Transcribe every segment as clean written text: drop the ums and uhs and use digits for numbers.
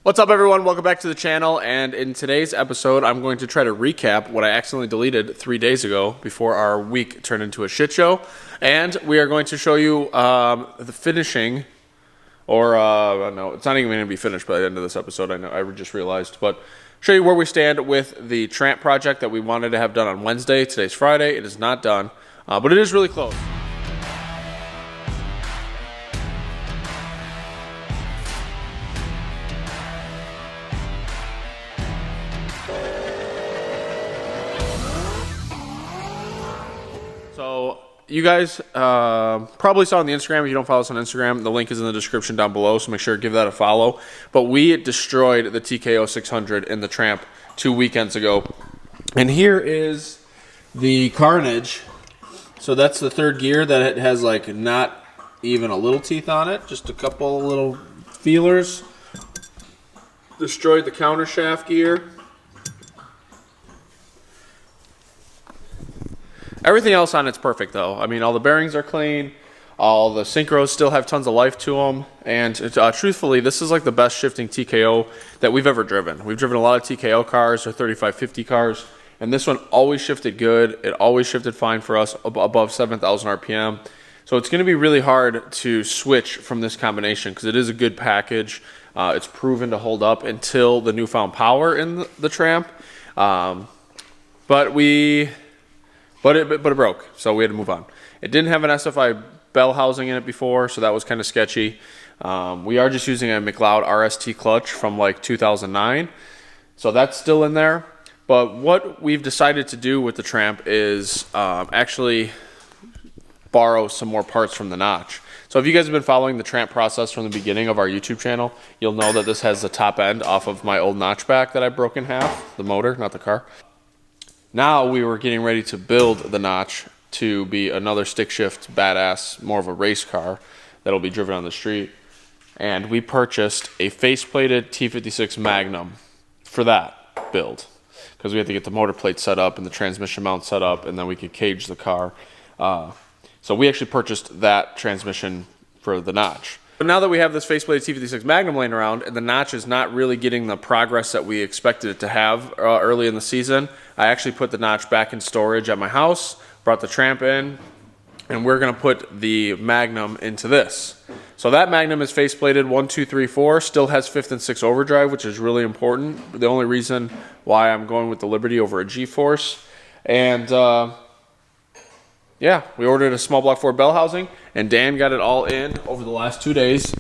What's up, everyone? Welcome back to the channel, and in today's episode I'm going to try to recap what I accidentally deleted 3 days ago before our week turned into a shit show. And we are going to show you the finishing, or no, it's not even going to be finished by the end of this episode, I know, I just realized, but show you where we stand with the Tramp project that we wanted to have done on Wednesday. Today's Friday. It is not done, but it is really close. So you guys probably saw on the Instagram. If you don't follow us on Instagram, the link is in the description down below, so make sure to give that a follow. But we destroyed the TKO 600 in the Tramp 2 weekends ago. And here is the carnage. So that's the third gear that it has like not even a little teeth on it, just a couple little feelers. Destroyed the counter shaft gear. Everything else on it's perfect, though. I mean, all the bearings are clean. All the synchros still have tons of life to them. And truthfully, this is like the best shifting TKO that we've ever driven. We've driven a lot of TKO cars or 3550 cars, and this one always shifted good. It always shifted fine for us, above 7,000 RPM. So it's going to be really hard to switch from this combination because it is a good package. It's proven to hold up until the newfound power in the Tramp. But it broke, so we had to move on. It didn't have an SFI bell housing in it before, so that was kind of sketchy. We are just using a McLeod RST clutch from like 2009, so that's still in there. But what we've decided to do with the Tramp is actually borrow some more parts from the notch. So if you guys have been following the Tramp process from the beginning of our YouTube channel, you'll know that this has the top end off of my old notchback that I broke in half, the motor, not the car. Now we were getting ready to build the notch to be another stick shift badass, more of a race car that'll be driven on the street. And we purchased a faceplated t56 Magnum for that build because we had to get the motor plate set up and the transmission mount set up, and then we could cage the car. So we actually purchased that transmission for the notch. But now that we have this faceplated t56 Magnum laying around and the notch is not really getting the progress that we expected it to have early in the season, I actually put the notch back in storage at my house, brought the Tramp in, and we're going to put the Magnum into this. So that Magnum is faceplated 1, 2, 3, 4, still has 5th and 6th overdrive, which is really important. The only reason why I'm going with the Liberty over a G-Force. And yeah, we ordered a small block Ford bell housing, and Dan got it all in over the last 2 days.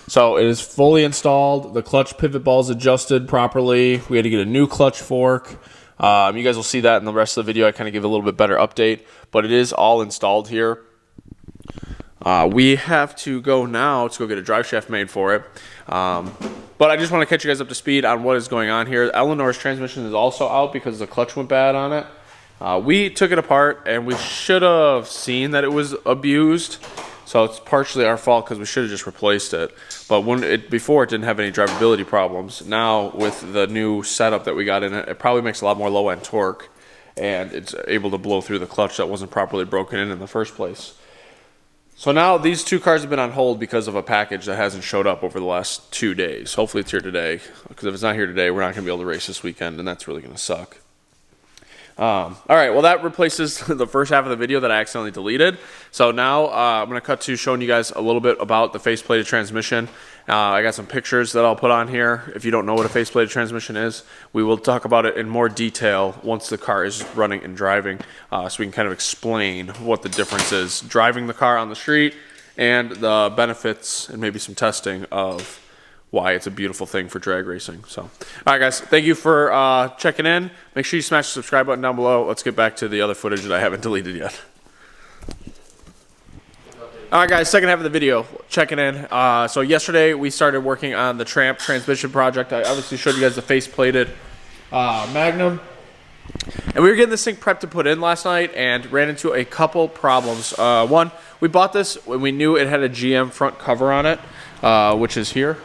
So it is fully installed. The clutch pivot ball is adjusted properly. We had to get a new clutch fork. You guys will see that in the rest of the video. I kind of give a little bit better update, but it is all installed here. We have to go now to go get a drive shaft made for it. But I just want to catch you guys up to speed on what is going on here. Eleanor's transmission is also out because the clutch went bad on it. We took it apart, and we should have seen that it was abused. So it's partially our fault because we should have just replaced it. But before it didn't have any drivability problems. Now with the new setup that we got in it, it probably makes a lot more low-end torque, and it's able to blow through the clutch that wasn't properly broken in the first place. So now these two cars have been on hold because of a package that hasn't showed up over the last 2 days. Hopefully it's here today, because if it's not here today, we're not going to be able to race this weekend, and that's really going to suck. All right, well, that replaces the first half of the video that I accidentally deleted. So now I'm going to cut to showing you guys a little bit about the faceplated transmission. I got some pictures that I'll put on here. If you don't know what a faceplated transmission is, we will talk about it in more detail once the car is running and driving, so we can kind of explain what the difference is driving the car on the street and the benefits and maybe some testing of why it's a beautiful thing for drag racing. So, all right, guys, thank you for checking in. Make sure you smash the subscribe button down below. Let's get back to the other footage that I haven't deleted yet. All right, guys, second half of the video, checking in. So yesterday we started working on the Tramp transmission project. I obviously showed you guys the face-plated Magnum. And we were getting this thing prepped to put in last night and ran into a couple problems. One, we bought this when we knew it had a GM front cover on it, which is here.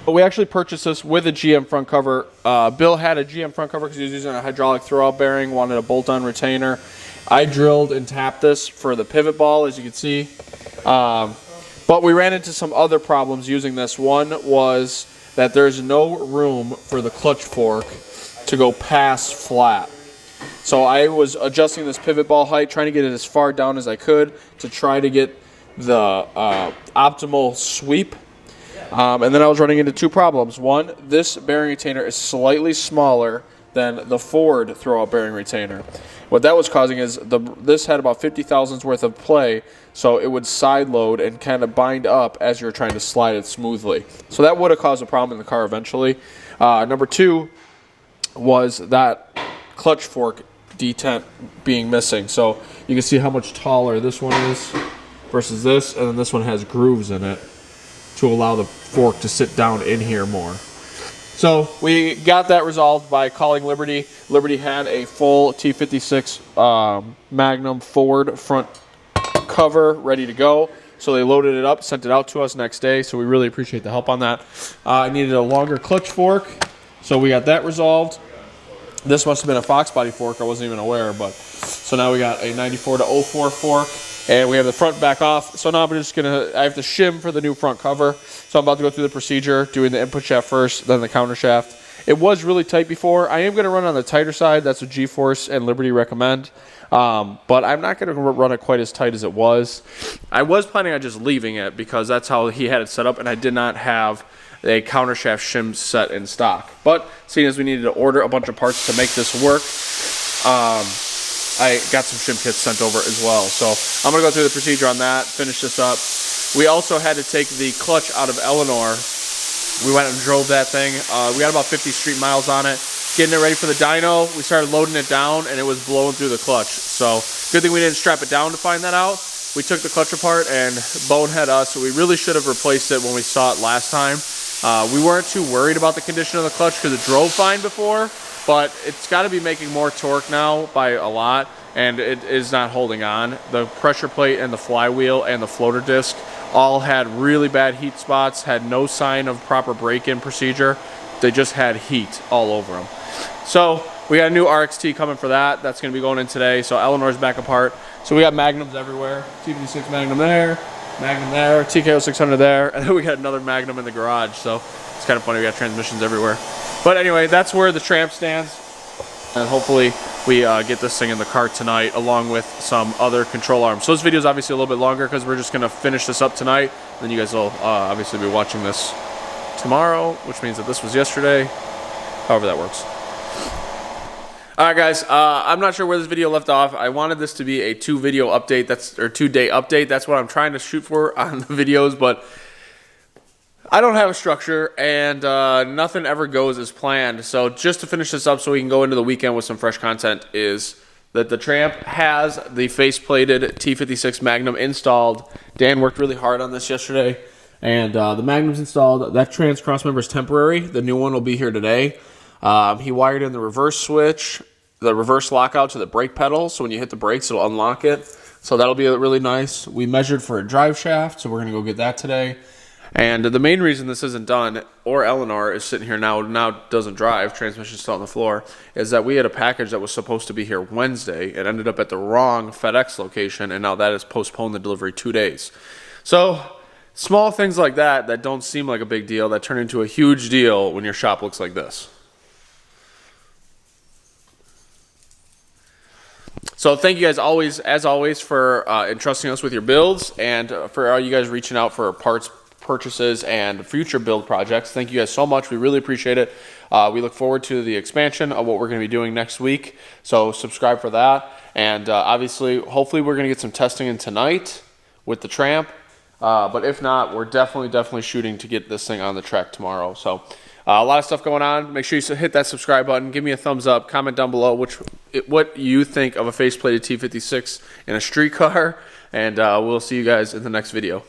But we actually purchased this with a GM front cover. Bill had a GM front cover because he was using a hydraulic throwout bearing, wanted a bolt-on retainer. I drilled and tapped this for the pivot ball, as you can see. But But we ran into some other problems using this. One was that there's no room for the clutch fork to go past flat. So I was adjusting this pivot ball height, trying to get it as far down as I could to try to get the optimal sweep. And then I was running into two problems. One, this bearing retainer is slightly smaller than the Ford throwout bearing retainer. What that was causing is this had about 50 thousandths worth of play, so it would side load and kind of bind up as you're trying to slide it smoothly. So that would have caused a problem in the car eventually. Number two was that clutch fork detent being missing. So you can see how much taller this one is versus this, and then this one has grooves in it to allow the fork to sit down in here more. So we got that resolved by calling Liberty. Liberty had a full T56 Magnum Ford front cover ready to go. So they loaded it up, sent it out to us next day. So we really appreciate the help on that. I needed a longer clutch fork, so we got that resolved. This must have been a Fox body fork. I wasn't even aware, but so now we got a 94 to 04 fork, and we have the front back off. So now I'm just gonna, I have to shim for the new front cover. So I'm about to go through the procedure, doing the input shaft first, then the counter shaft. It was really tight before. I am gonna run on the tighter side. That's what G-Force and Liberty recommend. But I'm not gonna run it quite as tight as it was. I was planning on just leaving it because that's how he had it set up, and I did not have a counter shaft shim set in stock. But seeing as we needed to order a bunch of parts to make this work, I got some shim kits sent over as well. So I'm gonna go through the procedure on that, finish this up. We also had to take the clutch out of Eleanor. We went and drove that thing. We got about 50 street miles on it. Getting it ready for the dyno, we started loading it down and it was blowing through the clutch. So good thing we didn't strap it down to find that out. We took the clutch apart and bonehead us. We really should have replaced it when we saw it last time. We weren't too worried about the condition of the clutch because it drove fine before, but it's got to be making more torque now by a lot, and it is not holding on. The pressure plate and the flywheel and the floater disc all had really bad heat spots, had no sign of proper break-in procedure. They just had heat all over them. So we got a new RXT coming for that. That's going to be going in today. So Eleanor's back apart. So we got Magnums everywhere. T56 Magnum there. Magnum there, TKO 600 there, and then we got another Magnum in the garage, so it's kind of funny, we got transmissions everywhere. But anyway, that's where the Tramp stands, and hopefully we get this thing in the car tonight along with some other control arms. So this video is obviously a little bit longer because we're just going to finish this up tonight, and then you guys will obviously be watching this tomorrow, which means that this was yesterday, however that works. Alright guys, I'm not sure where this video left off. I wanted this to be a 2-day update. That's what I'm trying to shoot for on the videos, but I don't have a structure and nothing ever goes as planned. So just to finish this up so we can go into the weekend with some fresh content is that the Tramp has the faceplated T56 Magnum installed. Dan worked really hard on this yesterday, and the Magnum's installed. That trans cross member is temporary. The new one will be here today. He wired in the reverse switch, the reverse lockout to the brake pedal, so when you hit the brakes, it'll unlock it. So that'll be really nice. We measured for a drive shaft, so we're going to go get that today. And the main reason this isn't done, or Eleanor is sitting here now doesn't drive, transmission's still on the floor, is that we had a package that was supposed to be here Wednesday. It ended up at the wrong FedEx location, and now that has postponed the delivery 2 days. So small things like that that don't seem like a big deal that turn into a huge deal when your shop looks like this. So thank you guys as always for entrusting us with your builds, and for all you guys reaching out for parts purchases and future build projects. Thank you guys so much. We really appreciate it. We look forward to the expansion of what we're going to be doing next week. So subscribe for that. And obviously, hopefully we're going to get some testing in tonight with the Tramp. But if not, we're definitely shooting to get this thing on the track tomorrow. So a lot of stuff going on. Make sure you hit that subscribe button. Give me a thumbs up. Comment down below what you think of a faceplated T56 in a street car. And we'll see you guys in the next video.